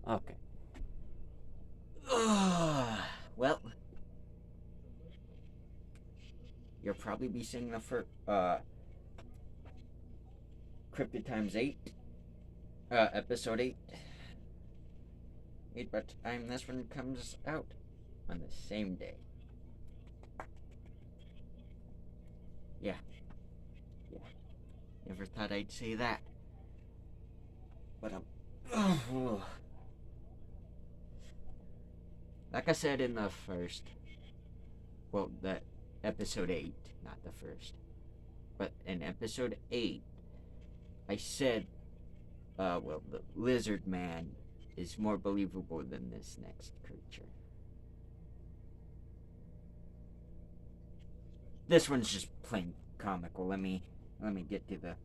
Okay. Well, you'll probably be seeing the first Cryptid times 8, episode 8. 8 by the time this one comes out on the same day. Yeah, yeah. Never thought I'd say that. But like I said in the first, well, the episode 8, not the first, but in episode 8, I said, well, the lizard man is more believable than this next creature. This one's just plain comical. Let me get to the.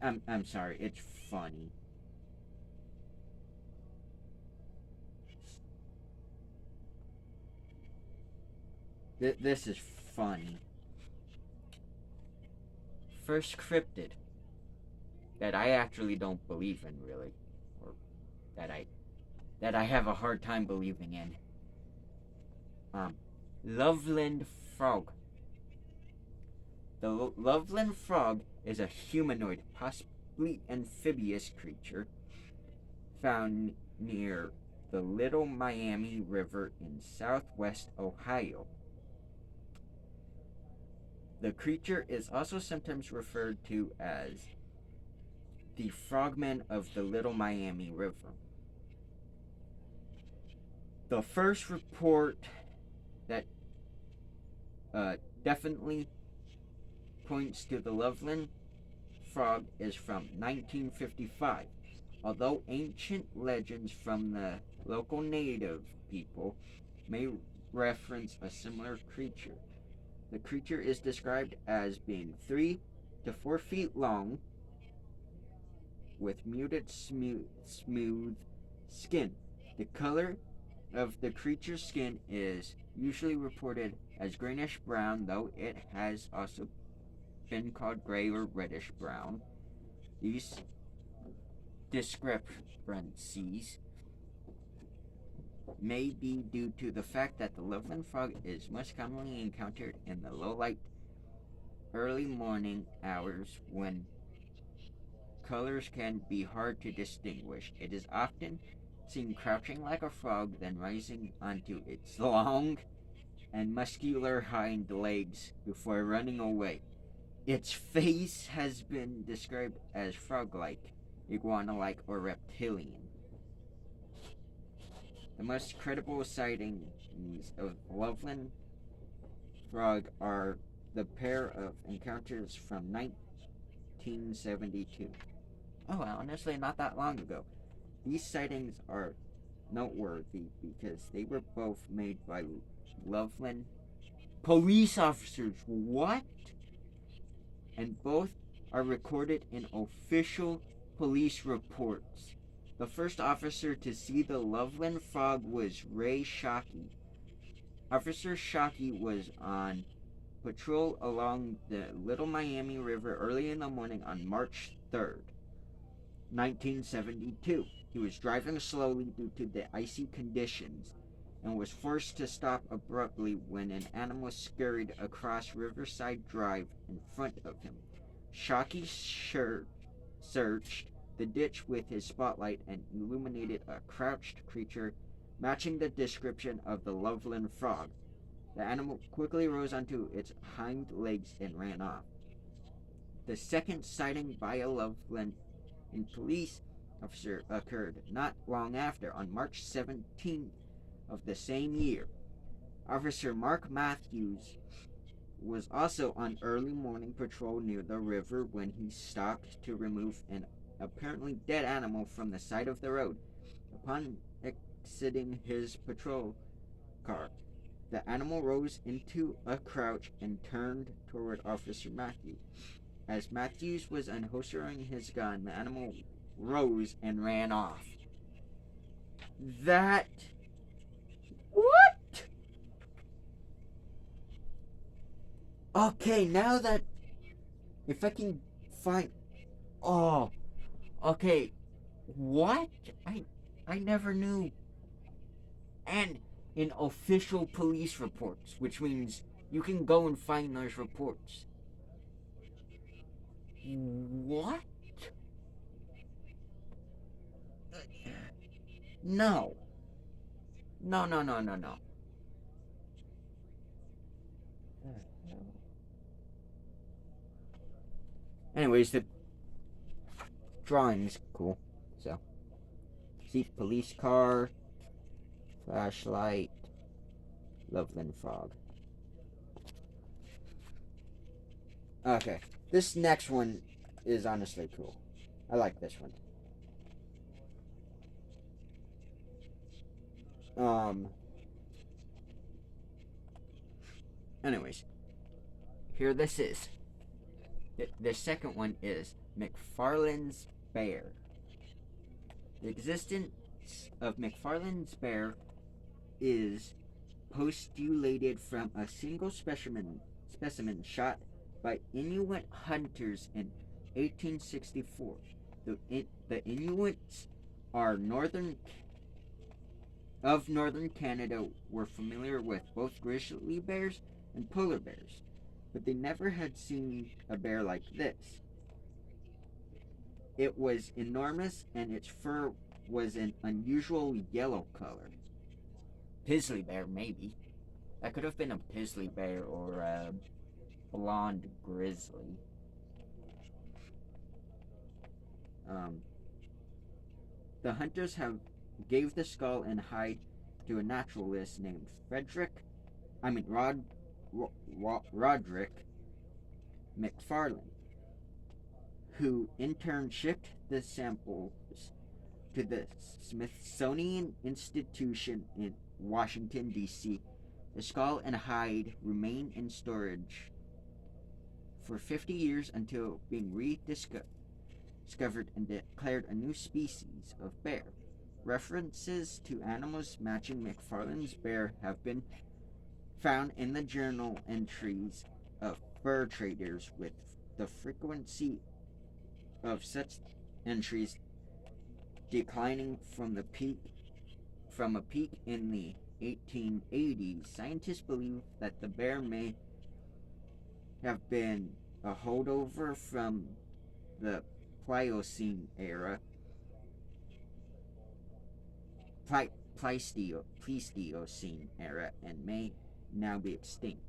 I'm sorry. It's funny. This is funny. First cryptid that I actually don't believe in, really, or that I have a hard time believing in. Um, Loveland frog. The Loveland frog is a humanoid, possibly amphibious creature found near the Little Miami River in southwest Ohio. The creature is also sometimes referred to as the frogman of the Little Miami River. The first report that definitely points to the Loveland frog is from 1955. Although ancient legends from the local native people may reference a similar creature, the creature is described as being 3 to 4 feet long with muted smooth skin. The color of the creature's skin is usually reported as greenish brown, though it has also been called gray or reddish brown. These discrepancies may be due to the fact that the Loveland frog is most commonly encountered in the low light early morning hours when colors can be hard to distinguish. It is often seen crouching like a frog, then rising onto its long and muscular hind legs before running away. Its face has been described as frog-like, iguana-like, or reptilian. The most credible sightings of Loveland frog are the pair of encounters from 1972. Oh, honestly, not that long ago. These sightings are noteworthy because they were both made by Loveland police officers. What? And both are recorded in official police reports. The first officer to see the Loveland frog was Ray Shockey. Officer Shockey was on patrol along the Little Miami River early in the morning on March 3rd, 1972. He was driving slowly due to the icy conditions and was forced to stop abruptly when an animal scurried across Riverside Drive in front of him. Shockey searched the ditch with his spotlight and illuminated a crouched creature matching the description of the Loveland frog. The animal quickly rose onto its hind legs and ran off. The second sighting by a Loveland police officer occurred not long after, on March 17th of the same year. Officer Mark Matthews was also on early morning patrol near the river when he stopped to remove an apparently dead animal from the side of the road. Upon exiting his patrol car, the animal rose into a crouch and turned toward Officer Matthews. As Matthews was unholstering his gun, the animal rose and ran off. That. What? Okay, now that. If I can find. Oh, okay. What? I never knew. And in official police reports, which means you can go and find those reports. What? No. No, no, no, no, no. Anyways, the drawing's cool. So, see, police car, flashlight, Loveland frog. Okay, this next one is honestly cool. I like this one. Um. Anyways, here this is. The second one is MacFarlane's bear. The existence of MacFarlane's bear is postulated from a single specimen shot by Inuit hunters in 1864. The Inuits are northern Canada were familiar with both grizzly bears and polar bears, but they never had seen a bear like this. It was enormous and its fur was an unusual yellow color. Grizzly bear, maybe. That could have been a grizzly bear or a blonde grizzly. The hunters gave the skull and hide to a naturalist named Roderick MacFarlane, who in turn shipped the samples to the Smithsonian Institution in Washington, D.C. The skull and hide remain in storage for 50 years until being rediscovered and declared a new species of bear. References to animals matching MacFarlane's bear have been found in the journal entries of fur traders, with the frequency of such entries declining from a peak in the 1880s. Scientists believe that the bear may have been a holdover from the Pliocene era, Pleistocene era, and may now be extinct.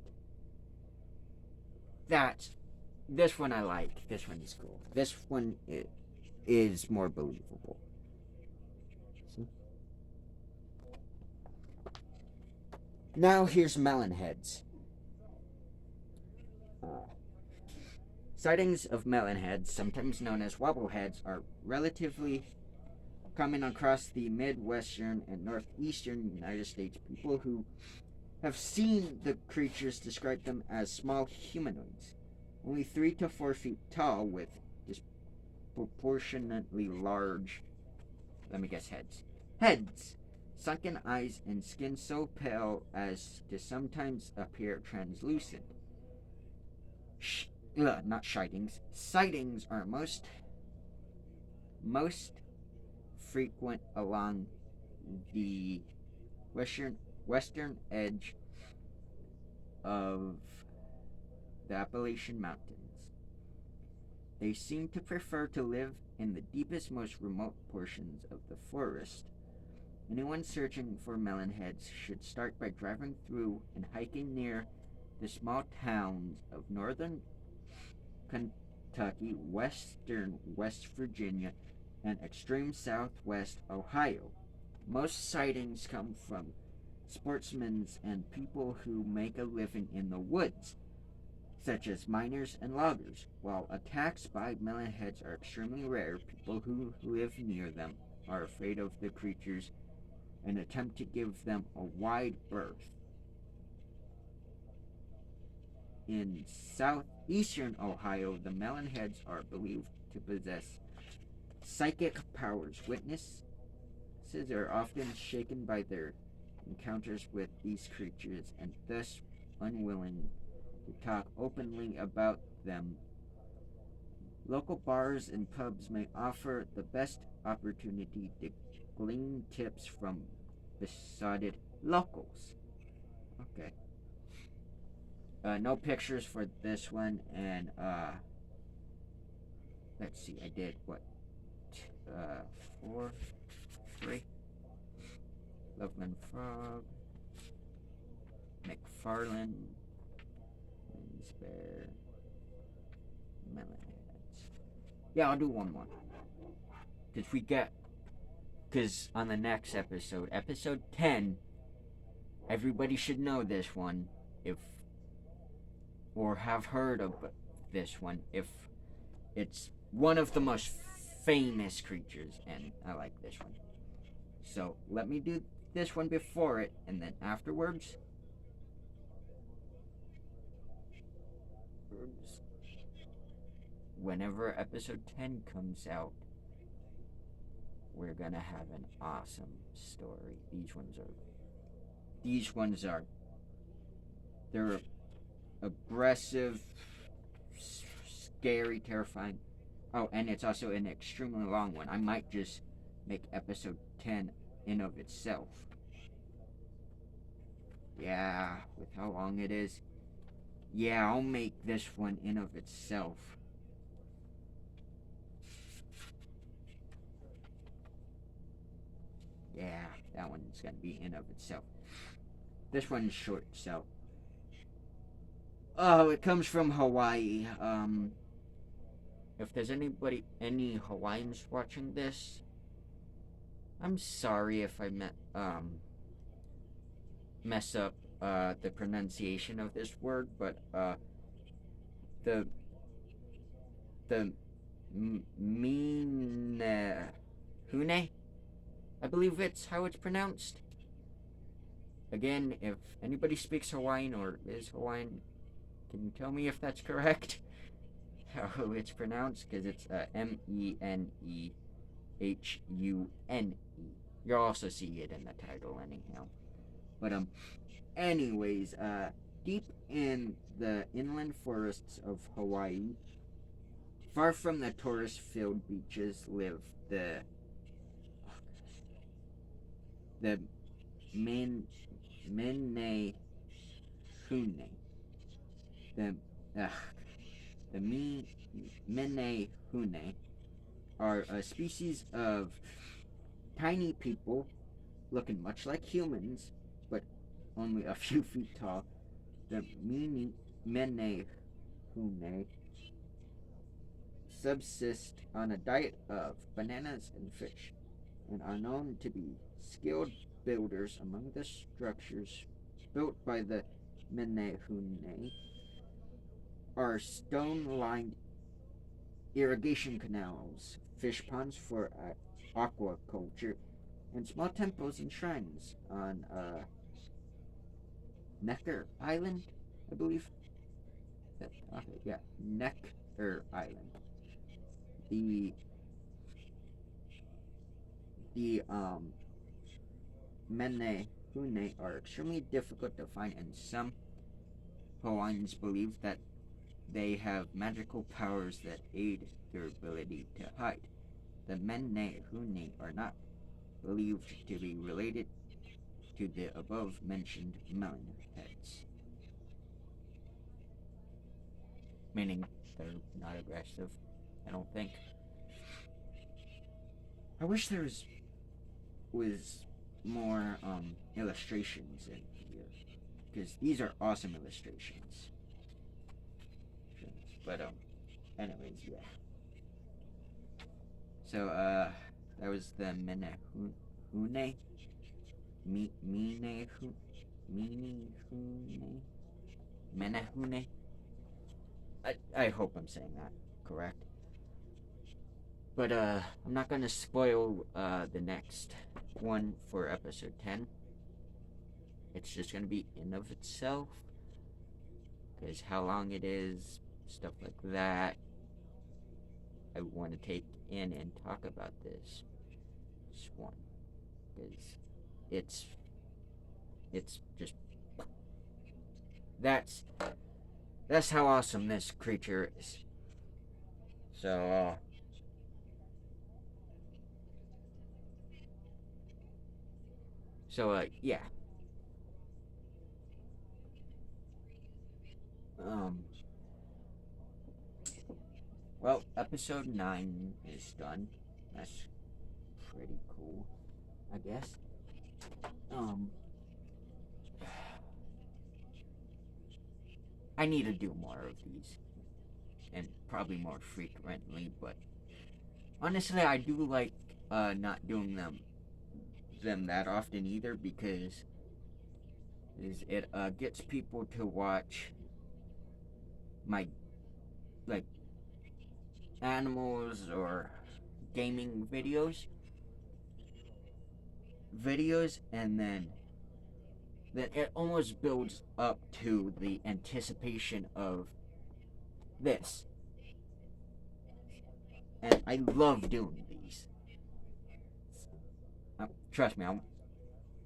This one I like. This one is cool. This one is more believable. See? Now here's melon heads. Sightings of melon heads, sometimes known as wobbleheads, are relatively common across the Midwestern and Northeastern United States. People who have seen the creatures describe them as small humanoids, only 3 to 4 feet tall, with disproportionately large, let me guess, heads, sunken eyes, and skin so pale as to sometimes appear translucent. Not sightings. Sightings are most frequent along the western edge of the Appalachian Mountains. They seem to prefer to live in the deepest, most remote portions of the forest. Anyone searching for melon heads should start by driving through and hiking near the small towns of northern Kentucky, western West Virginia, and extreme southwest Ohio. Most sightings come from sportsmen and people who make a living in the woods, such as miners and loggers. While attacks by melonheads are extremely rare, people who live near them are afraid of the creatures and attempt to give them a wide berth. In southeastern Ohio, the melonheads are believed to possess psychic powers. Witnesses are often shaken by their encounters with these creatures and thus unwilling to talk openly about them. Local bars and pubs may offer the best opportunity to glean tips from besotted locals. Okay. No pictures for this one, and let's see, I did what? 4, 3. Loveland Frog, MacFarlane's, Bear, Melon. Yeah, I'll do one more. Because on the next episode, episode 10, everybody should know this one, or have heard of this one, if it's one of the most famous creatures, and I like this one. So let me do this one before it, and then afterwards, whenever episode 10 comes out, we're gonna have an awesome story. These ones are they're aggressive, scary, terrifying. Oh, and it's also an extremely long one. I might just make episode 10 in of itself. Yeah, with how long it is. Yeah, I'll make this one in of itself. Yeah, that one's gonna be in of itself. This one's short, so. Oh, it comes from Hawaii. If there's any Hawaiians watching this, I'm sorry if I mess up the pronunciation of this word, but the menehune, I believe it's how it's pronounced. Again, if anybody speaks Hawaiian or is Hawaiian, can you tell me if that's correct? How it's pronounced? Because it's menehune. You'll also see it in the title anyhow. But anyways, deep in the inland forests of Hawaii, far from the tourist-filled beaches, live the menehune. The menehune are a species of tiny people looking much like humans, but only a few feet tall. The menehune subsist on a diet of bananas and fish, and are known to be skilled builders. Among the structures built by the menehune are stone-lined irrigation canals, fish ponds for aquaculture, and small temples and shrines on Necker Island, I believe. Okay, yeah, Necker Island. The menehune are extremely difficult to find, and some Hawaiians believe that they have magical powers that aid their ability to hide. The menehune are not believed to be related to the above-mentioned melon heads, meaning they're not aggressive, I don't think. I wish there was more illustrations in here, because these are awesome illustrations. But anyways, yeah. So that was the menehune. Menehune. I hope I'm saying that correct. But I'm not gonna spoil the next one for episode 10. It's just gonna be in of itself, because how long it is, stuff like that. I want to take in and talk about this one, because it's just that's how awesome this creature is. So, yeah. Um, well, episode 9 is done. That's pretty cool, I guess. Um, I need to do more of these, and probably more frequently, but honestly, I do like not doing them that often either, because it gets people to watch my, like, animals or gaming videos, and then it almost builds up to the anticipation of this, and I love doing these. Trust me,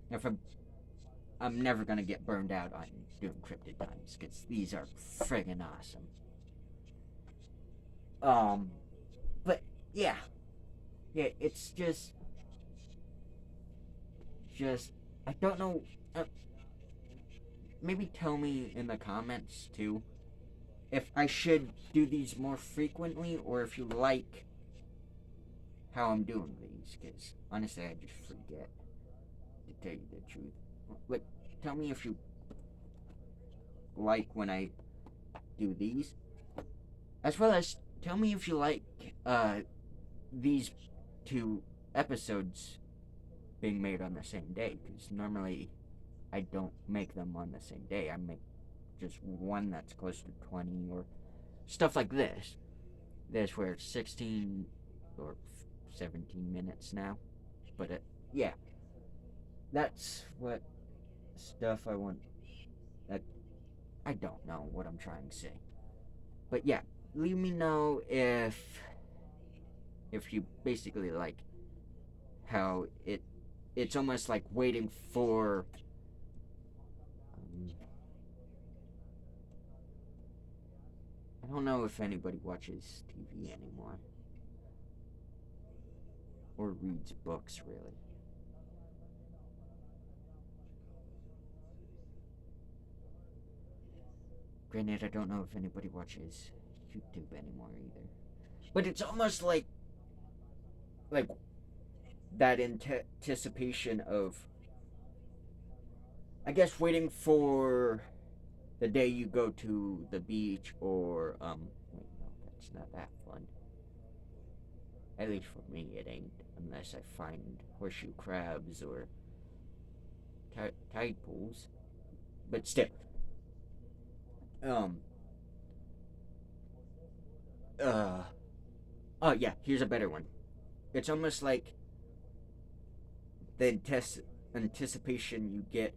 if I'm never gonna get burned out on doing Cryptid times, because these are friggin' awesome. Um, but yeah, it's just I don't know. Uh, Maybe tell me in the comments too if I should do these more frequently, or if you like how I'm doing these. Because honestly, I just forget, to tell you the truth. Like, tell me if you like when I do these, as well as tell me if you like these two episodes being made on the same day. Because normally I don't make them on the same day. I make just one that's close to 20, or stuff like this. This where it's 16 or 17 minutes now. But yeah, that's what stuff I want. That I don't know what I'm trying to say. But yeah, leave me know if you basically like how it's almost like waiting for I don't know if anybody watches TV anymore or reads books, really. Granted, I don't know if anybody watches YouTube anymore either. But it's almost like that anticipation of, I guess, waiting for the day you go to the beach, or wait, no, that's not that fun. At least for me, it ain't, unless I find horseshoe crabs or tide pools. But still, um, uh, oh yeah, here's a better one. It's almost like the anticipation you get